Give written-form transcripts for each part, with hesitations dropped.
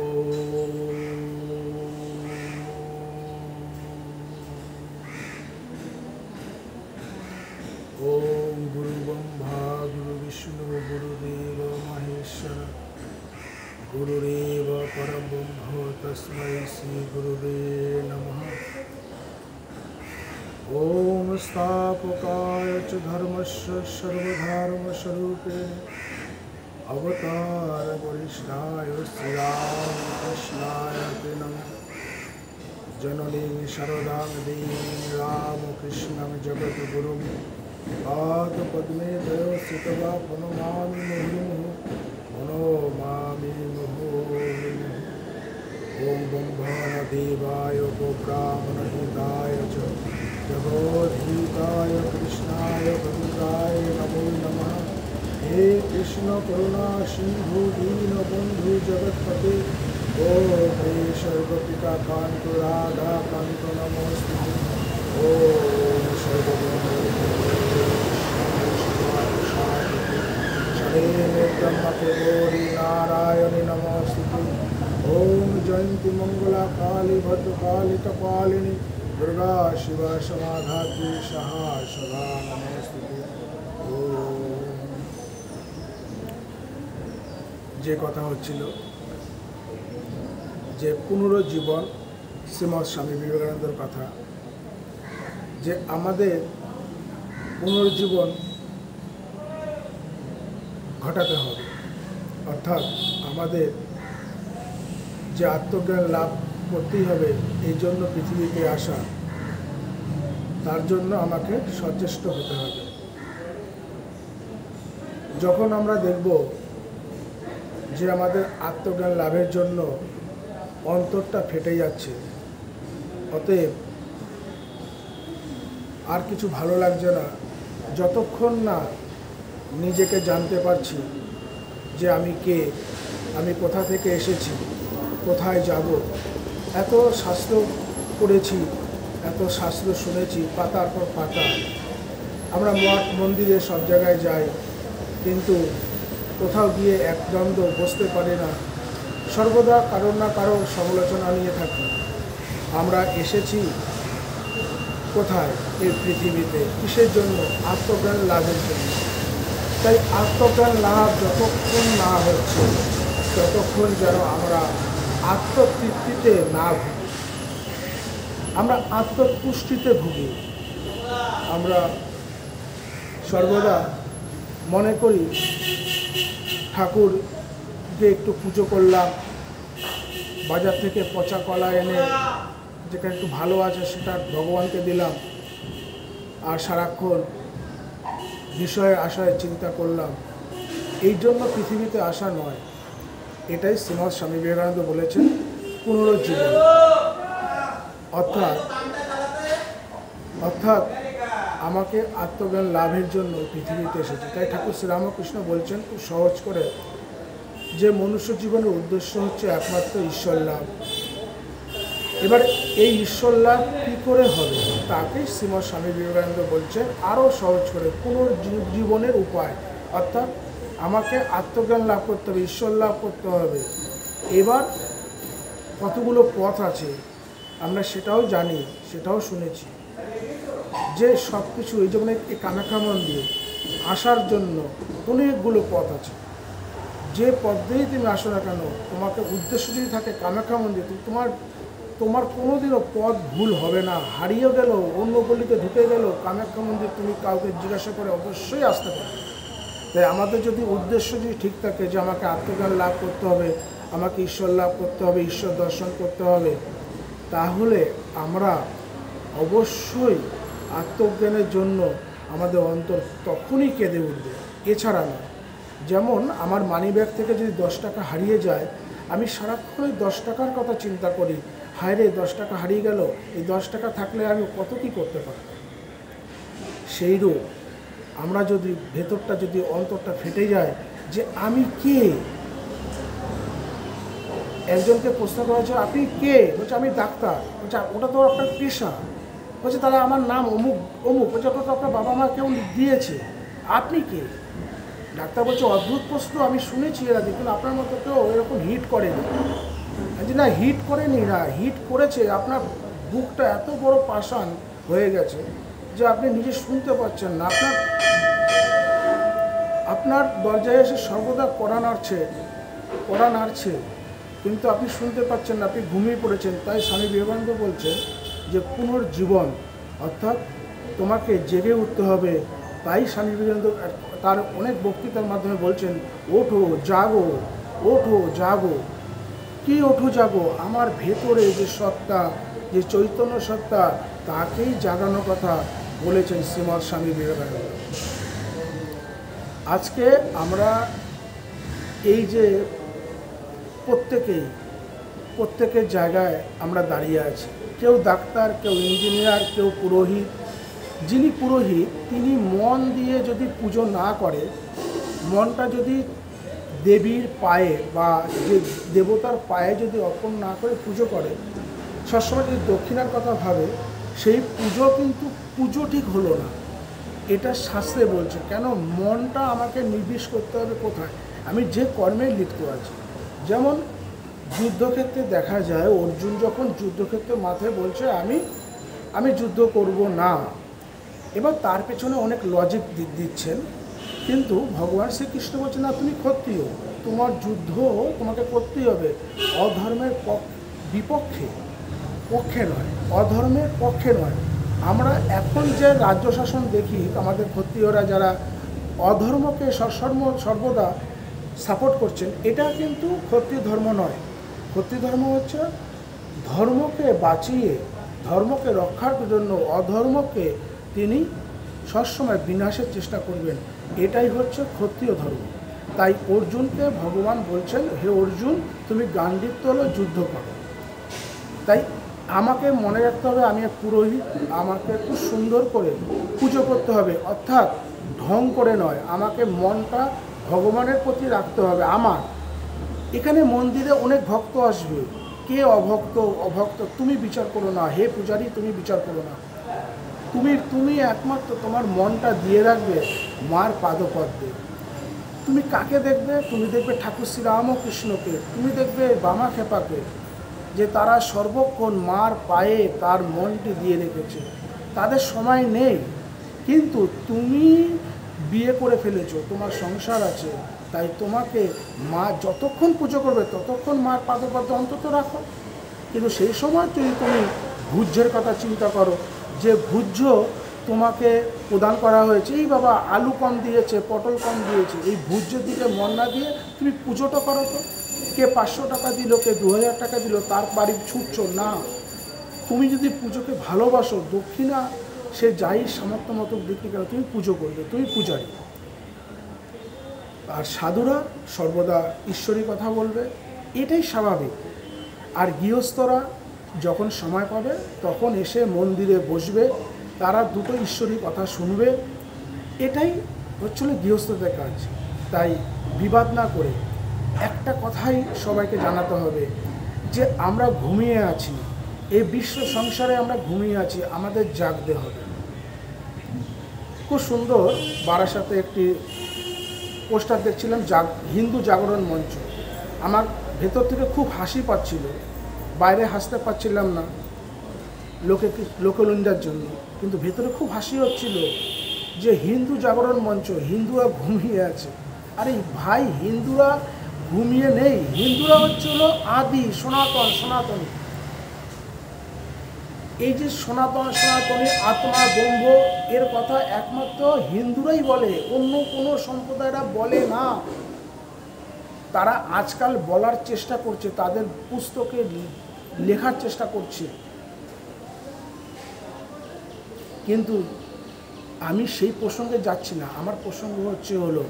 ओम गुरु ब्रह्मा गुरु विष्णु गुरुदेव महेश्वर गुरुरेव परब्रह्म तस्मै श्री गुरुवे नमः। ओम स्थापकाय च धर्मस्य सर्वधर्मस्वरूपिणे अवतार वरिष्ठाय श्रीरामकृष्णाय ते नमः। जननीं शरदां देवीं रामकृष्णं जगद्गुरुं पादपद्मे दयो स्थित्वा प्रणमामि मुहुर्मुहुः। ओम ब्रह्मणदेवाय गोब्राह्मणहिताय च जगद्धिताय कृष्णाय पतिताय नमो नमः। हे कृष्ण करुणा सिंधु दीनबंधु जगत्पते ओम हे सर्वपिता कांत राधा कांत नमोस्तुते। ओम सर्वगौरी नारायणी नमोस्तुते। ओम जयंती मंगला काली भद्रकाली कपालिनी दुर्गा शिवा समाधात्री सहा सदा नमोस्तुते। যে কথা হচ্ছিল যে পুনরুজ্জীবন শ্রীমৎ স্বামী বিবেকানন্দের কথা, যে আমাদের পুনরুজ্জীবন ঘটাতে হবে, অর্থাৎ আমাদের যে আত্মজ্ঞান লাভ করতেই হবে, এই জন্য পৃথিবীতে আসা, তার জন্য আমাকে সচেষ্ট হতে হবে। যখন আমরা দেখব যে আমাদের আত্মজ্ঞান লাভের জন্য অন্তরটা ফেটে যাচ্ছে, অতএব আর কিছু ভালো লাগছে না, যতক্ষণ না নিজেকে জানতে পারছি যে আমি কে, আমি কোথা থেকে এসেছি, কোথায় যাব। এত শাস্ত্র পড়েছি, এত শাস্ত্র শুনেছি, পাতার পর পাতা। আমরা মঠ মন্দিরে সব জায়গায় যাই, কিন্তু কোথাও গিয়ে একদণ্ড বসতে পারি না, সর্বদা কারোর না কারোর সমালোচনা নিয়ে থাকি। আমরা এসেছি কোথায়? এই পৃথিবীতে কিসের জন্য? আত্মজ্ঞান লাভের জন্য। তাই আত্মজ্ঞান লাভ যতক্ষণ না হচ্ছে, ততক্ষণ যেন আমরা আত্মতৃপ্তিতে না ভুগি, আমরা আত্মতুষ্টিতে ভুগি। আমরা সর্বদা মনে করি ঠাকুরকে একটু পুজো করলাম, বাজার থেকে পচা কলা এনে যেটা একটু ভালো আছে সেটা ভগবানকে দিলাম, আর সারাক্ষণ বিষয়ে আশায় চিন্তা করলাম। এই জন্য পৃথিবীতে আসা নয়। এটাই শ্রীমৎ স্বামী বিবেকানন্দ বলেছেন পুনরুজ্জীবন, অর্থাৎ আমাকে আত্মজ্ঞান লাভের জন্য পৃথিবীতে এসেছে। তাই ঠাকুর শ্রীরামকৃষ্ণ বলছেন খুব সহজ করে যে মনুষ্য জীবনের উদ্দেশ্য হচ্ছে একমাত্র ঈশ্বর লাভ। এবার এই ঈশ্বর লাভ কী করে হবে, তাকেই শ্রীমৎ স্বামী বিবেকানন্দ বলছেন আরও সহজ করে পুনর্জীবনের উপায়। অর্থাৎ আমাকে আত্মজ্ঞান লাভ করতে হবে, ঈশ্বর লাভ করতে হবে। এবার কতগুলো পথ আছে আমরা সেটাও জানি, সেটাও শুনেছি, যে সব কিছু এই যেমন এই কামাখ্যা মন্দির আসার জন্য অনেকগুলো পথ আছে। যে পথ দিয়েই তুমি আসো না কেন, তোমাকে উদ্দেশ্য যদি থাকে কামাখ্যা মন্দির, তোমার কোনোদিনও পথ ভুল হবে না। হারিয়ে গেল, অন্য গলিতে ঢুকে গেল, কামাখ্যা মন্দির তুমি কাউকে জিজ্ঞাসা করে অবশ্যই আসতে পারবে। তাই আমাদের যদি উদ্দেশ্য যদি ঠিক থাকে যে আমাকে আত্মজ্ঞান লাভ করতে হবে, আমাকে ঈশ্বর লাভ করতে হবে, ঈশ্বর দর্শন করতে হবে, তাহলে আমরা অবশ্যই আত্মজ্ঞানের জন্য আমাদের অন্তর তখনই কেঁদে উঠবে, এছাড়া না। যেমন আমার মানিব্যাগ থেকে যদি 10 টাকা হারিয়ে যায়, আমি সারাক্ষণ ওই 10 টাকার কথা চিন্তা করি, হায় রে 10 টাকা হারিয়ে গেল, এই 10 টাকা থাকলে আমি কত কী করতে পারতাম। সেইরূপ আমরা যদি ভেতরটা যদি অন্তরটা ফেটে যায় যে আমি কে। একজনকে প্রশ্ন করা হচ্ছে আপনি কে, বলছে আমি ডাক্তার। বলছে ওটা তো আপনার পেশা। বলছে তাহলে আমার নাম অমুক অমুক। বলছে ওটা তো আপনার বাবা মা কেউ দিয়েছে, আপনি কে? ডাক্তার বলছে অদ্ভুত প্রশ্ন, আমি শুনেছি এর আগে, কিন্তু আপনার মতো কেউ এরকম হিট করেনি। যে না হিট করেনি, না হিট করেছে, আপনার বুকটা এত বড় পাষাণ হয়ে গেছে যে আপনি নিজে শুনতে পাচ্ছেন না। আপনার দরজায় এসে সর্বদা কড়া নাড়ছে, কিন্তু আপনি শুনতে পাচ্ছেন না, আপনি ঘুমিয়ে পড়েছেন। তাই স্বামী বিবেকানন্দ বলছেন যে পুনর্জীবন, অর্থাৎ তোমাকে জেগে উঠতে হবে। তাই স্বামী বিবেকানন্দ তার অনেক বক্তৃতার মাধ্যমে বলছেন, ওঠো জাগো, ওঠো জাগো। কি ওঠো জাগো? আমার ভেতরে যে সত্তা, যে চৈতন্য সত্তা, তাকেই জাগানোর কথা বলেছেন শ্রীমৎ স্বামী বিবেকানন্দ। আজকে আমরা এই যে প্রত্যেকের জায়গায় আমরা দাঁড়িয়ে আছি, কেউ ডাক্তার, কেউ ইঞ্জিনিয়ার, কেউ পুরোহিত। যিনি পুরোহিত তিনি মন দিয়ে যদি পুজো না করে, মনটা যদি দেবীর পায়ে বা যে দেবতার পায়ে যদি অর্পণ না করে পুজো করে, সবসময় যদি দক্ষিণার কথা ভাবে, সেই পুজো কিন্তু পুজো ঠিক হলো না। এটা শাস্ত্রে বলছে। কেন? মনটা আমাকে নির্বিষ করতে হবে কোথায়, আমি যে কর্মে লিপ্ত আছি। যেমন যুদ্ধক্ষেত্রে দেখা যায়, অর্জুন যখন যুদ্ধক্ষেত্রে মাথায় বলছে আমি যুদ্ধ করব না, এবার তার পেছনে অনেক লজিক দিচ্ছেন, কিন্তু ভগবান শ্রীকৃষ্ণ বলছে না, তুমি ক্ষত্রিয়, তোমার যুদ্ধ তোমাকে করতেই হবে, অধর্মের পক্ষে নয়, অধর্মের পক্ষে নয়। আমরা এখন যে রাজ্য শাসন দেখি, আমাদের ক্ষত্রিয়রা যারা অধর্মকে সর্বদা সাপোর্ট করছেন, এটা কিন্তু ক্ষত্রিয় ধর্ম নয়। ক্ষত্রিয় ধর্ম হচ্ছে ধর্মকে বাঁচিয়ে, ধর্মকে রক্ষার জন্য অধর্মকে তিনি সবসময় বিনাশের চেষ্টা করবেন, এটাই হচ্ছে ক্ষত্রিয় ধর্ম। তাই অর্জুনকে ভগবান বলছেন, হে অর্জুন, তুমি গান্ডীব তোলো, যুদ্ধ করো। তাই আমাকে মনে রাখতে হবে, আমি এক পুরোহিত, আমাকে খুব সুন্দর করে পুজো করতে হবে, অর্থাৎ ঢং করে নয়। আমাকে মনটা ভগবানের প্রতি রাখতে হবে। আমার এখানে মন্দিরে অনেক ভক্ত আসবে, কে অভক্ত তুমি বিচার করো না, হে পূজারী তুমি বিচার করো না। তুমি একমাত্র তোমার মনটা দিয়ে রাখবে মার পাদপদ্মে। তুমি কাকে দেখবে? তুমি দেখবে ঠাকুর শ্রী রামকৃষ্ণকে, তুমি দেখবে বামা খেপাকে, যে তারা সর্বক্ষণ মার পায়ে তার মনটি দিয়ে রেখেছে। তাদের সময় নেই, কিন্তু তুমি বিয়ে করে ফেলেছো, তোমার সংসার আছে, তাই তোমাকে মা যতক্ষণ পুজো করবে ততক্ষণ মার পাদপদ্মে অন্তত রাখো। কিন্তু সেই সময় যদি তুমি ভূজ্যের কথা চিন্তা করো, যে ভূজ্য তোমাকে প্রদান করা হয়েছে, এই বাবা আলু কম দিয়েছে, পটল কম দিয়েছে, এই ভূজ্যের দিকে মন না দিয়ে তুমি পুজোটা করো। তো কে 500 টাকা দিল, কে 2000 টাকা দিল, তার বাড়ি ছুটছো না। তুমি যদি পুজোকে ভালোবাসো, দক্ষিণা সে যাই সামর্থ্য মতো বিক্রি করে, তুমি পুজো করবে, তুমি পূজারী। আর সাধুরা সর্বদা ঈশ্বরী কথা বলবে, এটাই স্বাভাবিক। আর গৃহস্থরা যখন সময় পাবে তখন এসে মন্দিরে বসবে, তারা দুটো ঈশ্বরী কথা শুনবে, এটাই হচ্ছিল গৃহস্থদের কাজ। তাই বিবাদ না করে একটা কথাই সবাইকে জানাতে হবে, যে আমরা ঘুমিয়ে আছি, এই বিশ্ব সংসারে আমরা ঘুমিয়ে আছি, আমাদের জাগতে হবে। খুব সুন্দর বারাসাতে একটি পোস্টার দেখছিলাম, হিন্দু জাগরণ মঞ্চ। আমার ভেতর থেকে খুব হাসি পাচ্ছিল, বাইরে হাসতে পারছিলাম না লোকলুঞ্জার জন্য, কিন্তু ভেতরে খুব হাসি হচ্ছিল যে হিন্দু জাগরণ মঞ্চ, হিন্দুরা ঘুমিয়ে আছে। আরে ভাই, হিন্দুরা ঘুমিয়ে নেই, হিন্দুরা হচ্ছিল আদি সনাতনী। এই যে সনাতনী আত্মা ব্রহ্ম, এর কথা একমাত্র হিন্দুরাই বলে, অন্য কোনো সম্প্রদায়রা বলে না। তারা আজকাল বলার চেষ্টা করছে, তাদের পুস্তকে লেখার চেষ্টা করছে, কিন্তু আমি সেই প্রসঙ্গে যাচ্ছি না। আমার প্রসঙ্গ হলো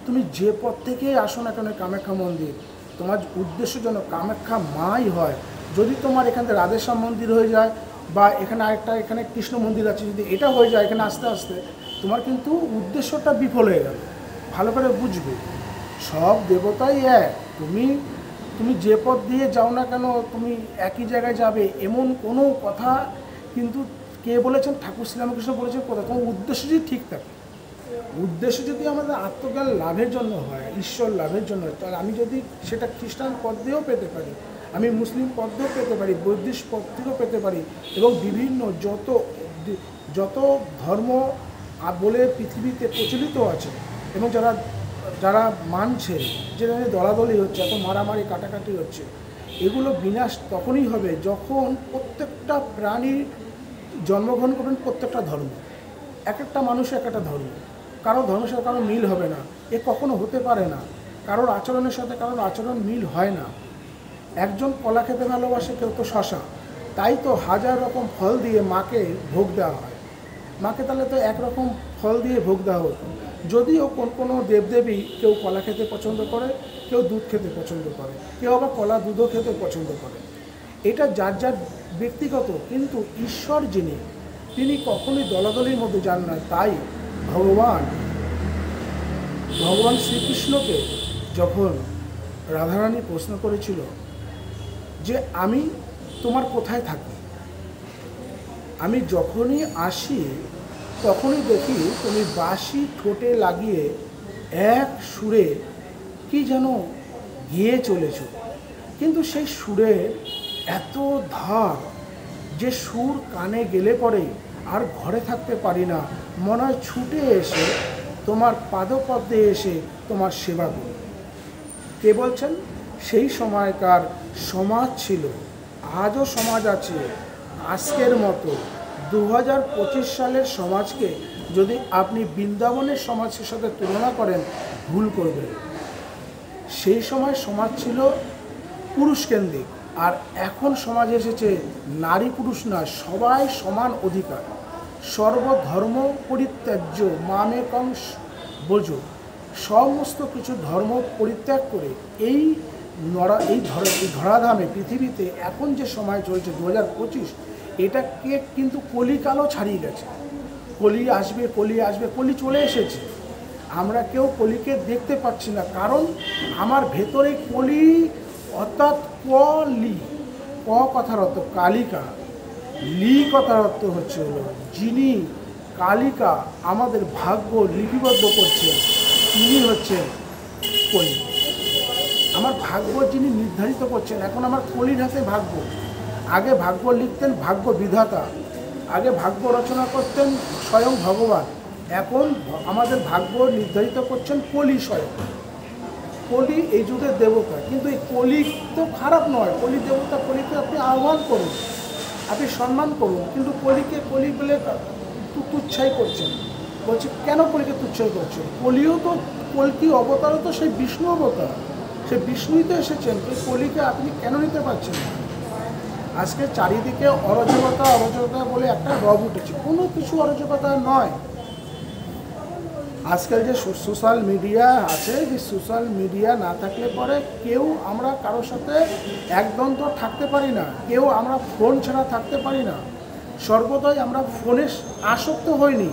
তুমি যে পথ থেকে আসো না কেন কামাখ্যা মন্দির, তোমার উদ্দেশ্য যেন কামাখ্যা মাই হয়। যদি তোমার এখান থেকে রাধেশ্যাম মন্দির হয়ে যায়, বা এখানে কৃষ্ণ মন্দির আছে, যদি এটা হয়ে যায় এখানে আস্তে আস্তে, তোমার কিন্তু উদ্দেশ্যটা বিফল হয়ে গেল। ভালো করে বুঝবে, সব দেবতাই এক। তুমি যে পথ দিয়ে যাও না কেন, তুমি একই জায়গায় যাবে, এমন কোনো কথা কিন্তু কে বলেছেন? ঠাকুর শ্রীরামকৃষ্ণ বলেছেন। কোথাও তোমার উদ্দেশ্য যদি ঠিক থাকে, উদ্দেশ্য যদি আমাদের আত্মজ্ঞান লাভের জন্য হয়, ঈশ্বর লাভের জন্য হয়, তাহলে আমি যদি সেটা খ্রিস্টান পথ দিয়েও পেতে পারি, আমি মুসলিম পদ্ধতিও পেতে পারি, বৌদ্ধিস্ট পদ্ধতিও পেতে পারি, এবং বিভিন্ন যত ধর্ম বলে পৃথিবীতে প্রচলিত আছে এবং যারা মানছে, যেখানে দলাদলি হচ্ছে, এত মারামারি কাটাকাটি হচ্ছে, এগুলো বিনাশ তখনই হবে যখন প্রত্যেকটা প্রাণী জন্মগ্রহণ করবেন প্রত্যেকটা ধর্ম, এক একটা মানুষ এক একটা ধর্ম, কারো ধর্মের সাথে কারো মিল হবে না, এ কখনো হতে পারে না। কারোর আচরণের সাথে কারোর আচরণ মিল হয় না। একজন কলা খেতে ভালোবাসে, কেউ তো শশা, তাই তো হাজার রকম ফল দিয়ে মাকে ভোগ দেওয়া হয়। মাকে তাহলে তো একরকম ফল দিয়ে ভোগ দেওয়া হতো। যদিও কোনো দেবদেবী কেউ কলা খেতে পছন্দ করে, কেউ দুধ খেতে পছন্দ করে, কেউ আবার কলা দুধও খেতে পছন্দ করে, এটা যার যার ব্যক্তিগত। কিন্তু ঈশ্বর যিনি, তিনি কখনোই দলাদলির মধ্যে যান না। তাই ভগবান শ্রীকৃষ্ণকে যখন রাধারানী প্রশ্ন করেছিল যে আমি তোমার কোথায় থাকি, আমি যখনই আসি তখনই দেখি তুমি বাঁশি ঠোঁটে লাগিয়ে এক সুরে কি যেন গেয়ে চলেছ, কিন্তু সেই সুরের এত ধার যে সুর কানে গেলে পরে আর ঘরে থাকতে পারি না, মনে হয় ছুটে এসে তোমার পাদপদ্মে এসে তোমার সেবা করি। কে বলছেন? সেই সময়কার সমাজ ছিল, আজও সমাজ আছে। আজকের মতো 2025 সালের সমাজকে যদি আপনি বৃন্দাবনের সমাজের সাথে তুলনা করেন, ভুল করবেন। সেই সময় সমাজ ছিল পুরুষকেন্দ্রিক, আর এখন সমাজ এসেছে নারী পুরুষ না, সবাই সমান অধিকার, সর্বধর্ম পরিত্যাজ্য মামেকং ব্রজ, সমস্ত কিছু ধর্ম পরিত্যাগ করে এই ধরাধামে পৃথিবীতে এখন যে সময় চলছে 2025, এটাকে কিন্তু কলিকালও ছাড়িয়ে গেছে। কলি আসবে, কলি চলে এসেছে। আমরা কেউ কলিকে দেখতে পাচ্ছি না, কারণ আমার ভেতরে কলি অর্থাৎ কলি, ক কথার অর্থ কালিকা, লি কথার অর্থ হচ্ছে যিনি কালিকা আমাদের ভাগ্য লিপিবদ্ধ করছেন, তিনি হচ্ছেন কলি। আমার ভাগ্য যিনি নির্ধারিত করছেন, এখন আমার কলির হাতে ভাগ্য। আগে ভাগ্য লিখতেন ভাগ্য বিধাতা, আগে ভাগ্য রচনা করতেন স্বয়ং ভগবান, এখন আমাদের ভাগ্য নির্ধারিত করছেন কলি স্বয়ং। কলি এই যুগের দেবতা, কিন্তু এই কলি তো খারাপ নয়, কলি দেবতা, কলিকে আপনি আহ্বান করুন, আপনি সম্মান করুন, কিন্তু কলিকে কলি বলে তুচ্ছাই করছেন। বলছি কেন কলিকে তুচ্ছাই করছেন? কলিও তো, কল্কি অবতারও তো সেই বিষ্ণু অবতার, সে বিষ্ণুই তো এসেছেন, এই কলিকে আপনি কেন নিতে পারছেন না? আজকে চারিদিকে অরাজকতা বলে একটা রব উঠেছে, কোনো কিছু অরাজকতা নয়। আজকাল যে সোশ্যাল মিডিয়া আছে, যে সোশ্যাল মিডিয়া না থাকলে পরে কেউ আমরা কারোর সাথে একদম তো থাকতে পারি না, কেউ আমরা ফোন ছাড়া থাকতে পারি না, সর্বদাই আমরা ফোনে আসক্ত হইনি।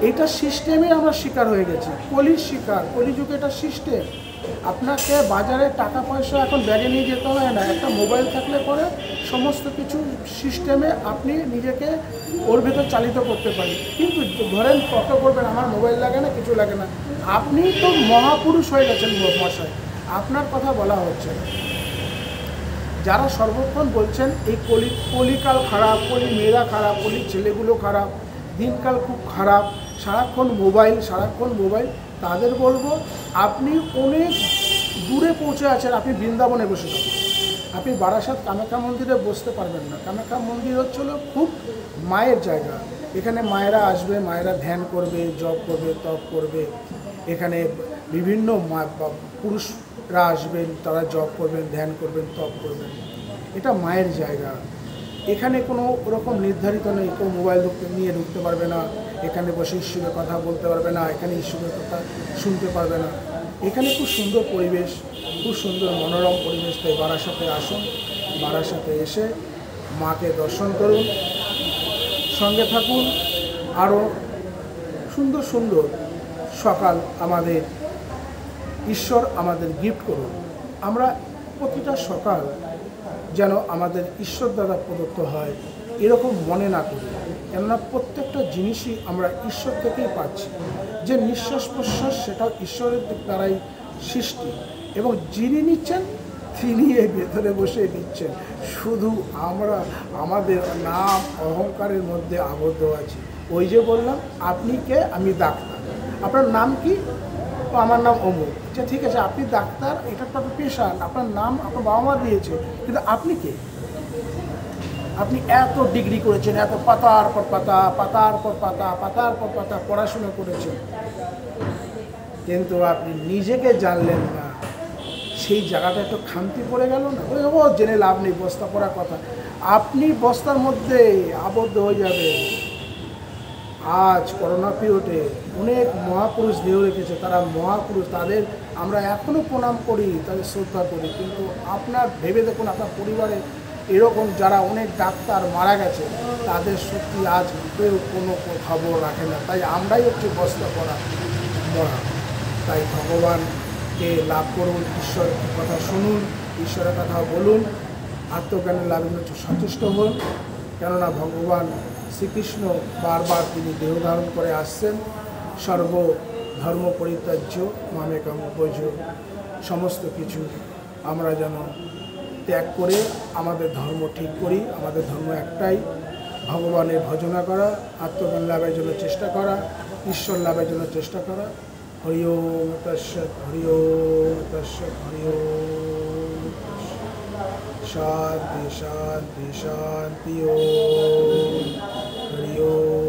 এটা সিস্টেমে আমরা শিকার হয়ে গেছি, কলির শিকার, কলিযুগে এটা সিস্টেম। আপনাকে বাজারে টাকা পয়সা এখন ব্যাগে নিয়ে যেতে হয় না, একটা মোবাইল থাকলে পরে সমস্ত কিছু সিস্টেমে আপনি নিজেকে ওর ভেতর চালিত করতে পারি। কিন্তু ধরেন কত করবেন, আমার মোবাইল লাগে না, কিছু লাগে না, আপনি তো মহাপুরুষ হয়ে গেছেন মশাই, আপনার কথা বলা হচ্ছে। যারা সর্বক্ষণ বলছেন এই কলিকাল খারাপ, কলি মেয়েরা খারাপ, কলির ছেলেগুলো খারাপ, দিনকাল খুব খারাপ, সারাক্ষণ মোবাইল, তাদের বলবো আপনি অনেক দূরে পৌঁছে আছেন। আপনি বৃন্দাবনে বসে থাকুন, আপনি বারাসাত কামাখ্যা মন্দিরে বসতে পারবেন না। কামাখ্যা মন্দির হচ্ছিল খুব মায়ের জায়গা, এখানে মায়েরা আসবে, মায়েরা ধ্যান করবে, জপ করবে, তপ করবে, এখানে বিভিন্ন পুরুষরা আসবেন, তারা জপ করবেন, ধ্যান করবেন, তপ করবেন, এটা মায়ের জায়গা। এখানে কোনো ওরকম নির্ধারিত নেই, কেউ মোবাইল নিয়ে ঢুকতে পারবে না, এখানে বসে ঈশ্বরের কথা বলতে পারবে না, এখানে ঈশ্বরের কথা শুনতে পারবে না। এখানে খুব সুন্দর পরিবেশ, খুব সুন্দর মনোরম পরিবেশ। তাই বারাসাতে আসুন, বারাসাতে এসে মাকে দর্শন করুন, সঙ্গে থাকুন, আরও সুন্দর সুন্দর সকাল আমাদের ঈশ্বর আমাদের গিফট করুন। আমরা প্রতিটা সকাল যেন আমাদের ঈশ্বর দ্বারা প্রদত্ত হয় এরকম মনে না করি, কেননা প্রত্যেকটা জিনিসই আমরা ঈশ্বর থেকেই পাচ্ছি। যে নিঃশ্বাস প্রশ্বাস সেটাও ঈশ্বরের দ্বারাই সৃষ্টি, এবং যিনি নিচ্ছেন তিনি এই ভেতরে বসে দিচ্ছেন। শুধু আমরা আমাদের নাম অহংকারের মধ্যে আবদ্ধ আছি। ওই যে বললাম আপনি কে, আমি ডাক্তার, আপনার নাম কি, তো আমার নাম অমুক। আচ্ছা ঠিক আছে, আপনি ডাক্তার, এটা তো আপনার পেশা, আপনার নাম আপনার বাবা মা দিয়েছে, কিন্তু আপনি কে? আপনি এত ডিগ্রি করেছেন, এত পাতার পর পাতা, পাতার পর পাতা, পাতার পর পাতা পড়াশোনা করেছেন, কিন্তু আপনি নিজেকে জানলেন না। সেই জায়গাটা একটু খামতি পড়ে গেল না? ও জেনে লাভ নেই, বস্তা পড়ার কথা। আপনি বস্তার মধ্যে আবদ্ধ হয়ে যাবে। আজ করোনা পিরিয়ডে অনেক মহাপুরুষ দেহ রেখেছে, তারা মহাপুরুষ, তাদের আমরা এখনও প্রণাম করি, তাদের শ্রদ্ধা করি, কিন্তু আপনার ভেবে দেখুন আপনার পরিবারে এরকম যারা অনেক ডাক্তার মারা গেছে, তাদের সত্যি আজ কেউ কোনো খবর রাখে না। তাই আমরাই হচ্ছে বস্তা পড়া মরা। তাই ভগবানকে লাভ করুন, ঈশ্বরের কথা শুনুন, ঈশ্বরের কথা বলুন, আত্মজ্ঞানের লাভের জন্য সচেষ্ট হন। কেননা ভগবান শ্রীকৃষ্ণ বারবার তিনি দেহ ধারণ করে আসছেন। সর্বধর্ম পরিত্যাজ্য মামেকং ভজ। সমস্ত কিছু আমরা যেন ত্যাগ করে আমাদের ধর্ম ঠিক করি। আমাদের ধর্ম একটাই, ভগবানের ভজনা করা, আত্মজ্ঞান লাভের জন্য চেষ্টা করা, ঈশ্বর লাভের জন্য চেষ্টা করা। হরি ওম তৎসৎ, হরি ওম তৎসৎ, হরি ওম শান্তি শান্তি শান্তি। ওম হরি ওম।